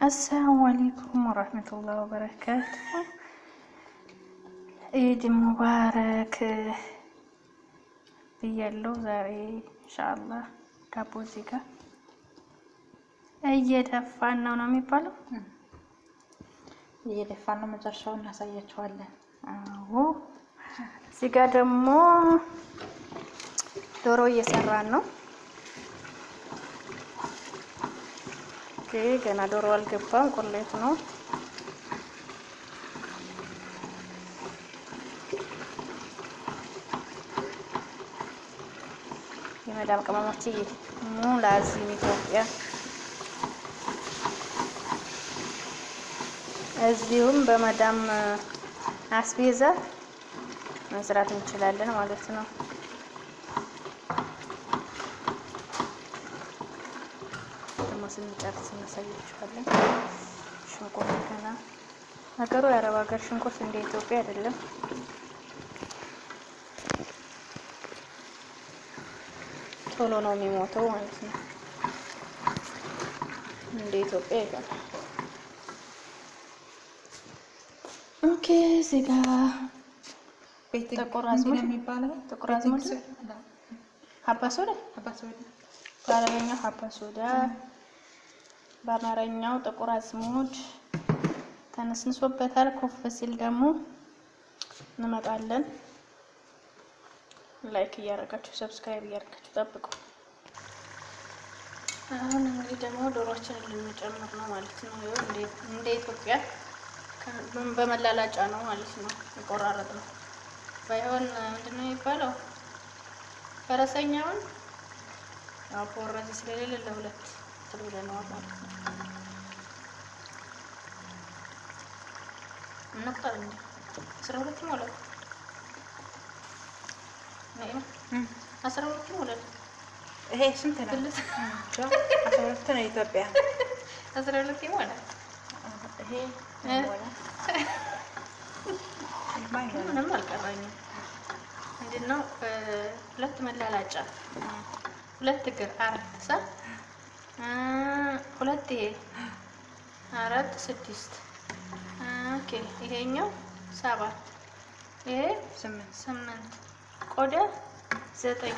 አሰላሙ አለይኩም ወራህመቱላሂ ወበረካቱሁ። ኢድ ሙባረክ ብያለሁ። ዛሬ ኢንሻአላህ ዳቦ እዚህ ጋር እየደፋን ነው የሚባለው። እየደፋን ነው። መጨረሻውን እናሳያቸዋለን። አዎ እዚህ ጋር ደግሞ ዶሮ እየሰራን ነው። ገና ዶሮ አልገባም፣ ቁሌት ነው። የመዳም ቅመሞች ላዚም ኢትዮጵያ እዚሁም በመዳም አስቤዛ መስራት እንችላለን ማለት ነው። ስንጨርስ እናሳያችኋለን። ሽንኩርት ገና ነገሩ የአረብ ሀገር ሽንኩርት እንደ ኢትዮጵያ አይደለም። ቶሎ ነው የሚሞተው ማለት ነው። እንደ ኢትዮጵያ አይደለም። ኦኬ እዚህ ጋር ጥቁር አዝሙድ የሚባለው ጥቁር አዝሙድ ሀባ ሶዳ በአረበኛው ሀባ ሶዳ በአማርኛው ጥቁር አዝሙድ ተነስንሶበታል። ኮፍ ሲል ደግሞ እንመጣለን። ላይክ እያደረጋችሁ ሰብስክራይብ እያደረጋችሁ ጠብቁ። አሁን እንግዲህ ደግሞ ዶሮዎችን ልንጨምር ነው ማለት ነው። እንደ ኢትዮጵያ በመላላጫ ነው ማለት ነው የቆራረጥ ነው። ባይሆን ምንድን ነው የሚባለው ፈረሰኛውን አፖረዚ ስለሌለ ለሁለት ብለነዋል ማለት ነው። እንቁጠር እንዴ 12 ማለት ነው። 12 ማለት ይሄ ስንት ነው? 12 ነው ኢትዮጵያ 12 ማለት ይሄ ምንም አልቀረኝም። ምንድን ነው ሁለት መላላጫ ሁለት እግር 4 ሰዓት ሁለት ይሄ 4 6 ኦኬ ይሄኛው 7 ይሄ 8 ቆዳ 9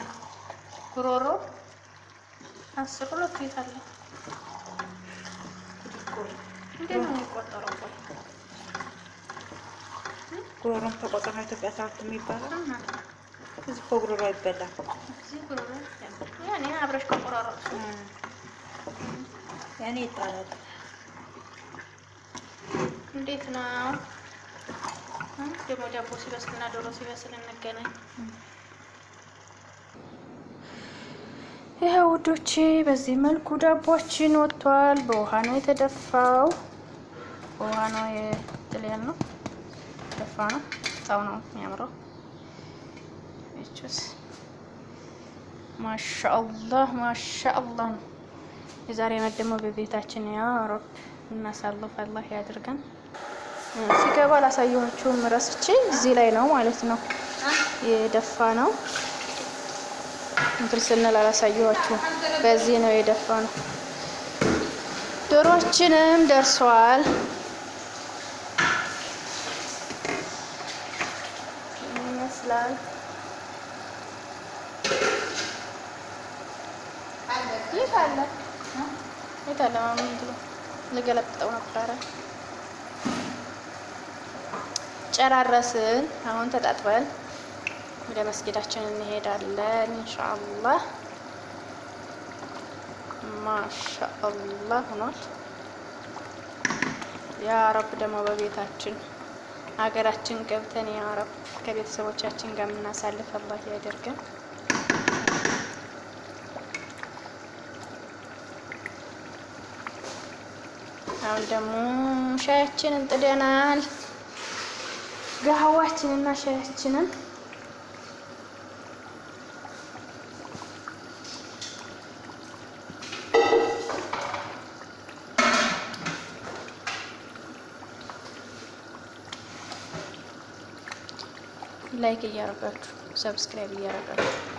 ጉሮሮ 10 ሁለት ይታለ እንዴት ነው የሚቆጠረው? ጉሮሮም ተቆጥሮ ነው ኢትዮጵያ ሰዓት የሚባለው። እዚህ ጉሮሮ አይበላም። እዚህ ጉሮሮ ያኔ አብረሽ ከቆራረጥሽ ያኔ ይጣላል። እንዴት ነው ደግሞ ዳቦ ሲበስልና ዶሮ ሲበስል እንገናኝ። ይሄ ውዶቼ በዚህ መልኩ ዳቦችን ወጥቷል። በውሃ ነው የተደፋው። በውሃ ነው የጥልያል ነው ደፋ ነው። በጣም ነው የሚያምረው። እቺስ ማሻአላህ ማሻአላህ ነው። የዛሬ ዓመት ደግሞ በቤታችን ያ ረብ እናሳልፍ አላህ ያድርገን። ሲገባ ላሳየኋችሁም ረስቼ እዚህ ላይ ነው ማለት ነው የደፋ ነው። እንትን ስንል አላሳየኋችሁም። በዚህ ነው የደፋ ነው። ዶሮችንም ደርሷል። ይመስላል ይታለ ይታለ ልገለብጠው ነበረ። ጨራረስን። አሁን ተጣጥበን ወደ መስጊዳችን እንሄዳለን ኢንሻአላህ። ማሻአላህ ሆኗል። ያ ረብ ደግሞ በቤታችን ሀገራችን ገብተን ያ ረብ ከቤተሰቦቻችን ጋር የምናሳልፍ አላህ ያደርገን። አሁን ደግሞ ሻያችንን ጥደናል። ጋህዋችንና ሻያችንን ላይክ እያደረጋችሁ ሰብስክራይብ እያደረጋችሁ